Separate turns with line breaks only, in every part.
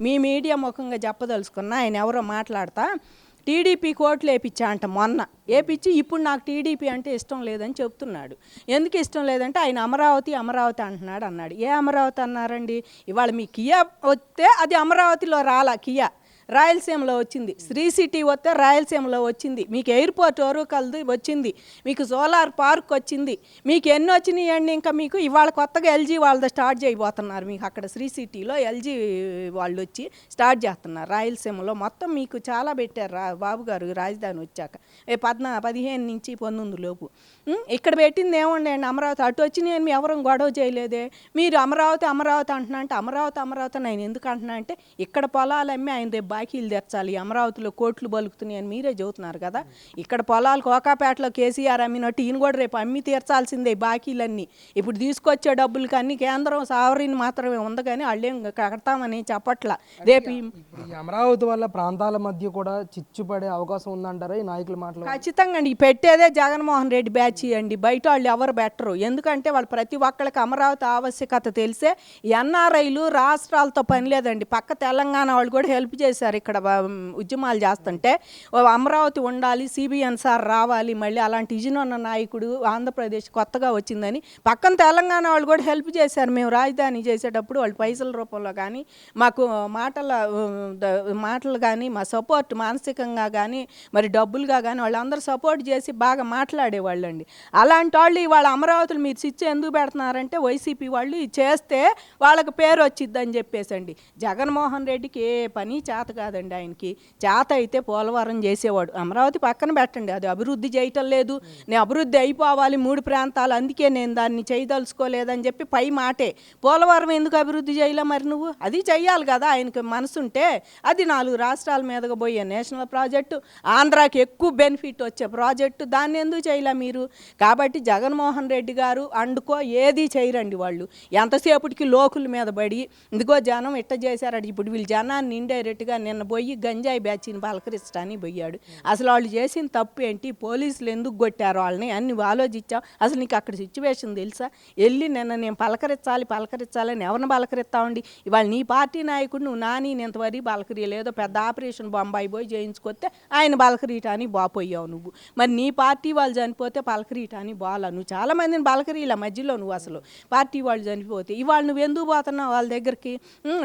మీ media ముఖంగా చెప్పదలుచుకున్నా ఆయన ఎవరో మాట్లాడతా టీడీపీ కోట్లు వేపించా అంట మొన్న వేపించి ఇప్పుడు నాకు టీడీపీ అంటే ఇష్టం లేదని చెప్తున్నాడు. ఎందుకు ఇష్టం లేదంటే ఆయన అమరావతి అమరావతి అన్నాడు. ఏ అమరావతి అన్నారండి? ఇవాళ మీ కియా వస్తే అది అమరావతిలో రాలా, కియా రాయలసీమలో వచ్చింది. శ్రీ సిటీ వస్తే రాయలసీమలో వచ్చింది. మీకు ఎయిర్పోర్ట్ ఒరుకల్ది వచ్చింది, మీకు సోలార్ పార్క్ వచ్చింది, మీకు ఎన్ని వచ్చినాయి అండి. ఇంకా మీకు ఇవాళ కొత్తగా ఎల్జీ వాళ్ళది స్టార్ట్ చేయబోతున్నారు. మీకు అక్కడ శ్రీ సిటీలో ఎల్జీ వాళ్ళు వచ్చి స్టార్ట్ చేస్తున్నారు రాయలసీమలో. మొత్తం మీకు చాలా పెట్టారు బాబు గారు రాజధాని వచ్చాక 15 నుంచి 19 లోపు. ఇక్కడ పెట్టింది ఏముండే అండి అమరావతి. అటు వచ్చి నేను ఎవరు గొడవ చేయలేదే. మీరు అమరావతి అమరావతి అంటున్నా అంటే అమరావతి నేను ఎందుకు అంటున్నా అంటే ఇక్కడ పొలాలు అమ్మి ఆయన రేపు బాకీలు తెచ్చాలి. అమరావతిలో కోట్లు బలుకుతున్నాయి అని మీరే చెబుతున్నారు కదా. ఇక్కడ పొలాలు కోకాపేటలో కేసీఆర్ అమ్మినట్టు ఈయన కూడా రేపు అమ్మి తీర్చాల్సిందే బాకీలన్నీ. ఇప్పుడు తీసుకొచ్చే డబ్బులకి అన్ని కేంద్రం సావరిని మాత్రమే ఉంది కానీ వాళ్ళు ఏం కడతామని చెప్పట్లా. రేపు
అమరావతి వల్ల ప్రాంతాల మధ్య కూడా చిచ్చుపడే అవకాశం ఉందంటారా ఈ నాయకుల మాటలు?
ఖచ్చితంగా అండి. పెట్టేదే జగన్మోహన్ రెడ్డి బ్యాచ్ అండి. బయట వాళ్ళు ఎవరు బెటరు. ఎందుకంటే వాళ్ళు ప్రతి ఒక్కరికి అమరావతి ఆవశ్యకత తెలిసే. ఎన్ఆర్ఐలు రాష్ట్రాలతో పని లేదండి. పక్క తెలంగాణ వాళ్ళు కూడా హెల్ప్ చేశారు. ఇక్కడ ఉద్యమాలు చేస్తుంటే అమరావతి ఉండాలి, సిబిఎన్ సార్ రావాలి, మళ్ళీ అలాంటి విజన్ ఉన్న నాయకుడు ఆంధ్రప్రదేశ్ కొత్తగా వచ్చిందని పక్కన తెలంగాణ వాళ్ళు కూడా హెల్ప్ చేశారు. మేము రాజధాని చేసేటప్పుడు వాళ్ళు పైసల రూపంలో కానీ మాకు మాటలు కానీ మా సపోర్ట్ మానసికంగా కానీ మరి డబ్బులుగా కానీ వాళ్ళందరూ సపోర్ట్ చేసి బాగా మాట్లాడేవాళ్ళు అండి. అలాంటి వాళ్ళు ఇవాళ అమరావతిలో మీరు స్విచ్ ఎందుకు పెడుతున్నారంటే వైసీపీ వాళ్ళు చేస్తే వాళ్ళకి పేరు వచ్చిద్దని చెప్పేసండి. జగన్మోహన్ రెడ్డికి ఏ పని చేత కాదండి. ఆయనకి చేత అయితే పోలవరం చేసేవాడు. అమరావతి పక్కన పెట్టండి, అది అభివృద్ధి చేయటం లేదు. నేను అభివృద్ధి అయిపోవాలి 3 ప్రాంతాలు, అందుకే నేను దాన్ని చేయదలుచుకోలేదని చెప్పి పై మాటే. పోలవరం ఎందుకు అభివృద్ధి చేయలే మరి నువ్వు? అది చెయ్యాలి కదా. ఆయనకి మనసుంటే అది 4 రాష్ట్రాల మీదగా పోయే నేషనల్ ప్రాజెక్టు, ఆంధ్రాకి ఎక్కువ బెనిఫిట్ వచ్చే ప్రాజెక్టు, దాన్ని ఎందుకు చేయలే మీరు? కాబట్టి జగన్మోహన్ రెడ్డి గారు అండుకో ఏది చేయరండి వాళ్ళు. ఎంతసేపటికి లోకుల మీద పడి ఇదిగో జనం ఇట్ట చేశారట. ఇప్పుడు వీళ్ళు జనాన్ని ఇండైరెక్ట్గా నిన్న పోయి గంజాయి బ్యాచ్ని పలకరించడానికి పోయాడు. అసలు వాళ్ళు చేసిన తప్పు ఏంటి, పోలీసులు ఎందుకు కొట్టారు వాళ్ళని అన్ని ఆలోచించావు. అసలు నీకు అక్కడ సిచ్యువేషన్ తెలుసా? వెళ్ళి నిన్న నేను పలకరించాలని ఎవరిని పలకరిస్తామండి? ఇవాళ నీ పార్టీ నాయకుడు నువ్వు నాని ఇంతవరకు పలకరియలేదో పెద్ద ఆపరేషన్ బొంబాయి పోయి చేయించుకొస్తే ఆయన పలకరీయటానికి బాపోయావు నువ్వు. మరి నీ పార్టీ వాళ్ళు చనిపోతే పలకరీయటానికి బాలా. నువ్వు చాలామందిని పలకరీలా మధ్యలో. నువ్వు అసలు పార్టీ వాళ్ళు చనిపోతే ఇవాళ నువ్వు ఎందుకు పోతున్నావు వాళ్ళ దగ్గరికి?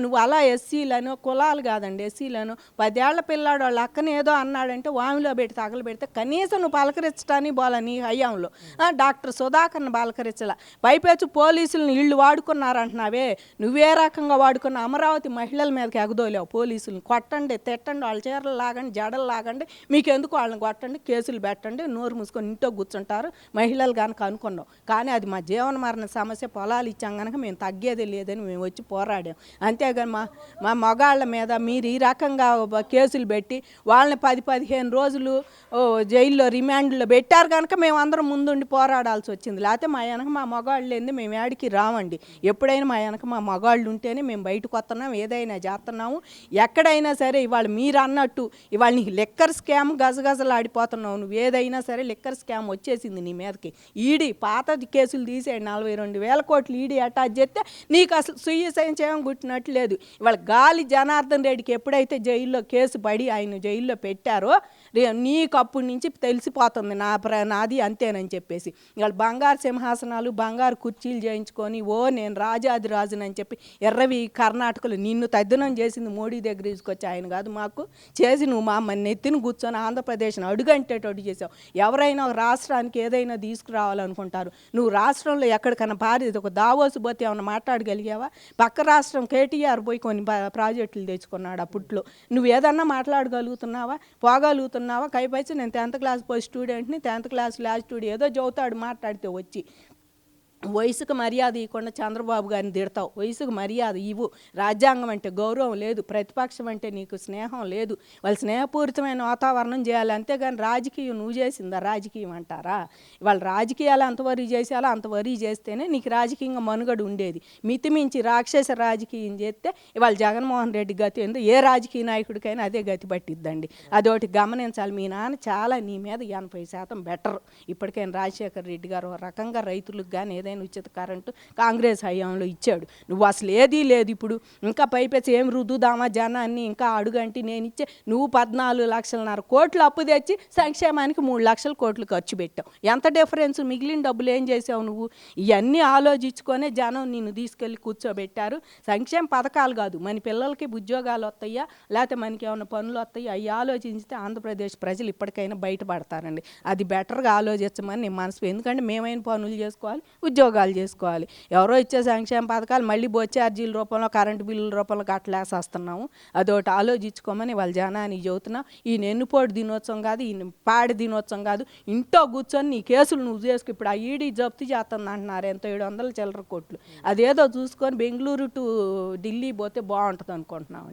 నువ్వు అలా ఎస్సీలను కులాలు కాదండి, ఎస్సీలను 10 ఏళ్ల పిల్లాడు వాళ్ళ అక్కని ఏదో అన్నాడంటే వామిలో పెట్టి తగలబెడితే కనీసం నువ్వు పలకరించడానికి పోలా. నీ హయాంలో డాక్టర్ సుధాకర్ని పలకరించలా. పైపెచ్చు పోలీసులను ఇళ్ళు వాడుకున్నారంటున్నావే, నువ్వే రకంగా వాడుకున్న అమరావతి మహిళల మీదకి ఎగదోలేవు. పోలీసులను కొట్టండి, తిట్టండి, వాళ్ళ చీరలు లాగండి, జడలు లాగండి, మీకెందుకు వాళ్ళని కొట్టండి, కేసులు పెట్టండి, నోరు మూసుకొని ఇంట్లో కూర్చుంటారు మహిళలు కనుక అనుకున్నావు. కానీ అది మా జీవన మరణ సమస్య. పొలాలు ఇచ్చాం కనుక మేము తగ్గేది లేదని మేము వచ్చి పోరాడాం. అంతేగాని మా మగాళ్ళ మీద మీరు ఈ రకంగా కేసులు పెట్టి వాళ్ళని 10-15 రోజులు జైల్లో రిమాండ్లో పెట్టారు కనుక మేము అందరం ముందుండి పోరాడాల్సి వచ్చింది. లేకపోతే మా వెనక మా మగాళ్ళు లేని మేము ఏడికి రామండి. ఎప్పుడైనా మా వెనక మా మగాళ్ళు ఉంటేనే మేము బయటకు వస్తున్నాం, ఏదైనా చేస్తున్నాము. ఎక్కడైనా సరే ఇవాళ మీరు అన్నట్టు ఇవాళ నీకు లిక్కర్ స్కామ్ గజగజలు ఆడిపోతున్నావు. నువ్వు ఏదైనా సరే లిక్కర్ స్కామ్ వచ్చేసింది నీ మీదకి. ఈడీ పాత కేసులు తీసేయండి, 42,000 కోట్లు ఈడీ అటాచ్ చేస్తే నీకు అసలు సుయ్యసయం చేయడం గుట్టినట్టు లేదు. ఇవాళ గాలి జనార్దన్ రెడ్డికి ఎప్పుడైతే జైల్లో కేసు పడి ఆయన జైల్లో పెట్టారో నీకు అప్పటి నుంచి తెలిసిపోతుంది నాది అంతేనని చెప్పేసి. ఇవాళ బంగారు సింహాసనాలు బంగారు కుర్చీలు చేయించుకొని నేను రాజాది రాజునని చెప్పి ఎర్రవి కర్ణాటకలో నిన్ను తద్దినం చేసింది మోడీ దగ్గర తీసుకొచ్చి ఆయన కాదు మాకు చేసి నువ్వు మా నెత్తిని కూర్చొని ఆంధ్రప్రదేశ్ని అడుగంటేటోటి చేసావు. ఎవరైనా ఒక రాష్ట్రానికి ఏదైనా తీసుకురావాలనుకుంటారు. నువ్వు రాష్ట్రంలో ఎక్కడికైనా ఒక దావోసు పోతే ఏమైనా మాట్లాడగలిగావా? పక్క రాష్ట్రం కేటీఆర్ పోయి కొన్ని ప్రాజెక్టులు తెచ్చుకున్నాడు అప్పట్లో. నువ్వు ఏదన్నా మాట్లాడగలుగుతున్నావా, పోగలుగుతున్నావా? కైపైసి నేను 10th క్లాస్ పోయి స్టూడెంట్ని, 10th క్లాస్ లాస్ట్ స్టూడెంట్ ఏదో చదువుతాడు మాట్లాడితే వచ్చి వయసుకు మర్యాద ఇవ్వకుండా చంద్రబాబు గారిని తిడతావు. వయసుకు మర్యాద ఇవ్వు. రాజ్యాంగం అంటే గౌరవం లేదు, ప్రతిపక్షం అంటే నీకు స్నేహం లేదు. వాళ్ళు స్నేహపూరితమైన వాతావరణం చేయాలి, అంతేగాని రాజకీయం నువ్వు చేసిందా రాజకీయం అంటారా? వాళ్ళు రాజకీయాలు అంతవరకు చేసేయాలో అంతవరకు చేస్తేనే నీకు రాజకీయంగా మనుగడ ఉండేది. మితిమించి రాక్షస రాజకీయం చేస్తే ఇవాళ జగన్మోహన్ రెడ్డి గతి ఏందో ఏ రాజకీయ నాయకుడికైనా అదే గతి పట్టిద్దండి. అదొకటి గమనించాలి. మీ నాన్న చాలా నీ మీద 80% బెటర్. ఇప్పటికైనా రాజశేఖర్ రెడ్డి గారు రకంగా రైతులకు కానీ ఏదైనా ఏదైనా ఉచిత కరెంటు కాంగ్రెస్ హయాంలో ఇచ్చాడు. నువ్వు అసలు ఏదీ లేదు ఇప్పుడు. ఇంకా పైపెచ్చి ఏం రుద్దుదామా జనాన్ని ఇంకా అడుగంటి నేను ఇచ్చే నువ్వు 14,00,000 కోట్లు అప్పు తెచ్చి సంక్షేమానికి 3,00,000 కోట్లు ఖర్చు పెట్టావు. ఎంత డిఫరెన్స్? మిగిలిన డబ్బులు ఏం చేసావు నువ్వు? ఇవన్నీ ఆలోచించుకొనే జనం నిన్ను తీసుకెళ్ళి కూర్చోబెట్టారు. సంక్షేమ పథకాలు కాదు, మన పిల్లలకి ఉద్యోగాలు వస్తాయా లేకపోతే మనకి ఏమైనా పనులు వస్తాయా అవి ఆలోచించితే ఆంధ్రప్రదేశ్ ప్రజలు ఇప్పటికైనా బయటపడతారండి. అది బెటర్గా ఆలోచించమని నేను మనసు. ఎందుకంటే మేమైనా పనులు చేసుకోవాలి, ఉద్యోగాలు చేసుకోవాలి. ఎవరో ఇచ్చే సంక్షేమ పథకాలు మళ్ళీ బొచ్చ ఛార్జీల రూపంలో కరెంటు బిల్లుల రూపంలో కట్టలేసేస్తున్నాము. అదొకటి ఆలోచించుకోమని వాళ్ళ జనానికి చెబుతున్నాం. ఈ నెన్నుపోటు దినోత్సవం కాదు, ఈ పాడి దినోత్సవం కాదు. ఇంట్లో కూర్చొని నీ కేసులు నువ్వు చేసుకు. ఇప్పుడు ఆ ఈడీ జప్తు చేస్తుంది అంటున్నారు, ఎంతో 700 చిల్లర కోట్లు. అదేదో చూసుకొని బెంగళూరు టు ఢిల్లీ పోతే బాగుంటుంది అనుకుంటున్నాం.